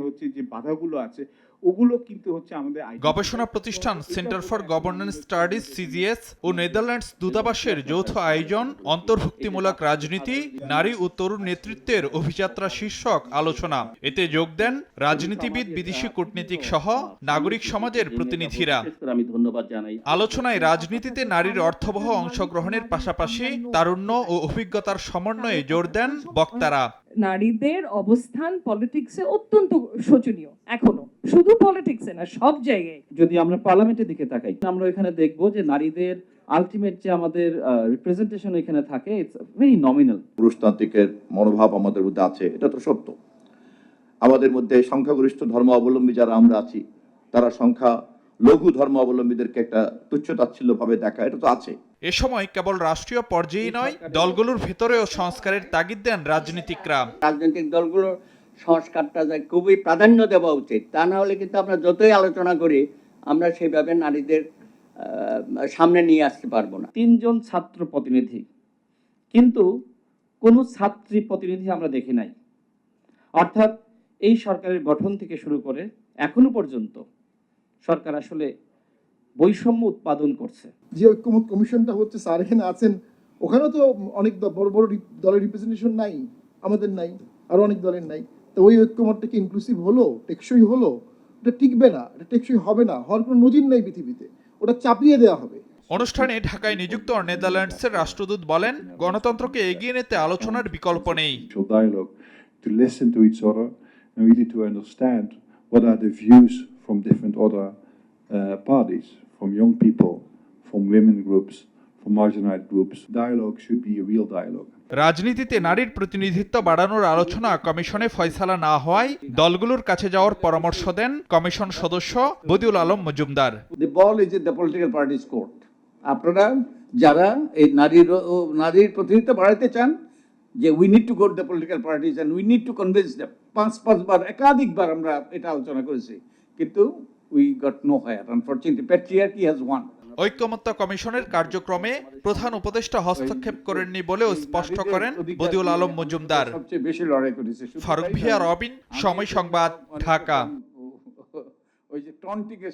হচ্ছে যে বাধাগুলো আছে ওগুলো কিন্তু হচ্ছে আমাদের গবেষণা প্রতিষ্ঠান centre for governance studies CGS ও নেদারল্যান্ডস দূতাবাসের যৌথ আয়োজন অন্তর্ভুক্তিমূলক রাজনীতি, নারী ও তরুণ নেতৃত্বের অভিযাত্রা শীর্ষক আলোচনা। এতে যোগ দেন রাজনীতিবিদ, বিদেশি কূটনীতিক সহ নাগরিক সমাজের প্রতিনিধিরা। আমি ধন্যবাদ জানাই। আলোচনায় রাজনীতিতে নারীর অর্থবহ অংশগ্রহণের পাশাপাশি তারুণ্য ও অভিজ্ঞতার সমন্বয়ে জোর দেন বক্তারা। নারীদের অবস্থান পলিটিক্সে অত্যন্ত শোচনীয়, এখনো শুধু পলিটিক্সে না, সব জায়গায়। যদি আমরা পার্লামেন্টের দিকে তাকাই, আমরা এখানে দেখব যে নারীদের আলটিমেট যে আমাদের রিপ্রেজেন্টেশন এখানে থাকে, ইটস ভেরি নমিনাল। পুরুষতান্ত্রিকের মনোভাব আমাদের মধ্যে আছে, এটা তো সত্য। আমাদের মধ্যে সংখ্যাগরিষ্ঠ ধর্মাবলম্বী যারা আমরা আছি, তারা সংখ্যা লঘু ধর্মাবলম্বীদেরকে একটা তুচ্ছতাচ্ছিল্য ভাবে দেখা, এটা তো আছে। এ সময় কেবল রাষ্ট্রীয় পর্যায়েই নয়, দলগুলোর ভেতরেও সংস্কারের তাগিদ দেন রাজনীতিকরা। রাজনৈতিক দলগুলোর সংস্কারটা খুবই প্রাধান্য দেওয়া উচিত, তা না হলে কিন্তু আমরা যতই আলোচনা করি আমরা সেইভাবে নারীদের সামনে নিয়ে আসতে পারবো না। 3 জন ছাত্র প্রতিনিধি, কিন্তু কোনো ছাত্রী প্রতিনিধি আমরা দেখি নাই। অর্থাৎ এই সরকারের গঠন থেকে শুরু করে এখনো পর্যন্ত সরকার আসলে বৈষম্য উৎপাদন করছে। যে ঐক্যমত কমিশনটা হচ্ছে, স্যার এখানে আছেন, ওখানেও তো অনেক বড় বড় দলের রিপ্রেজেন্টেশন নাই, আমাদের নাই, আর অনেক দলের নাই। তো ওই ঐক্যমতটা কি ইনক্লুসিভ হলো, টেকসই হলো? ওটা টিকবে না, এটা টেকসই হবে না, হওয়ার কোনো নজির নেই পৃথিবীতে, ওটা চাপিয়ে দেওয়া হবে। অনুষ্ঠানে ঢাকায় নিযুক্ত নেদারল্যান্ডসের রাষ্ট্রদূত বলেন, গণতন্ত্রকে এগিয়ে নিতে আলোচনার বিকল্প নেই। To listen to each other and really to understand what are the views from different other parties, from young people, from women groups, from marginalized groups. Dialogue should be a real dialogue. রাজনীতিতে নারীর প্রতিনিধিত্ব বাড়ানোর আলোচনা কমিশনে ফয়সালা না হওয়ায় দলগুলোর কাছে যাওয়ার পরামর্শ দেন কমিশন সদস্য Badiul Alam Majumdar. The ball is in the political parties court. আপনারা যারা এই নারীর প্রতিনিধিত্ব বাড়াইতে চান, যে we need to go to the political parties and we need to convince them. 5-5বার একাধিকবার আমরা এটা আলোচনা করেছি, কিন্তু we got no higher. Unfortunately patriarchy has won. ঐক্যমত্য কমিশনের কার্যক্রমে প্রধান উপদেষ্টা হস্তক্ষেপ করেননি বলেও স্পষ্ট করেন বদিউল আলম মজুমদার। সবচেয়ে বেশি লড়াই করেছে ফারুক ভিয়া, রবিন, সময় সংবাদ, ঢাকা। ওই যে টনটিকে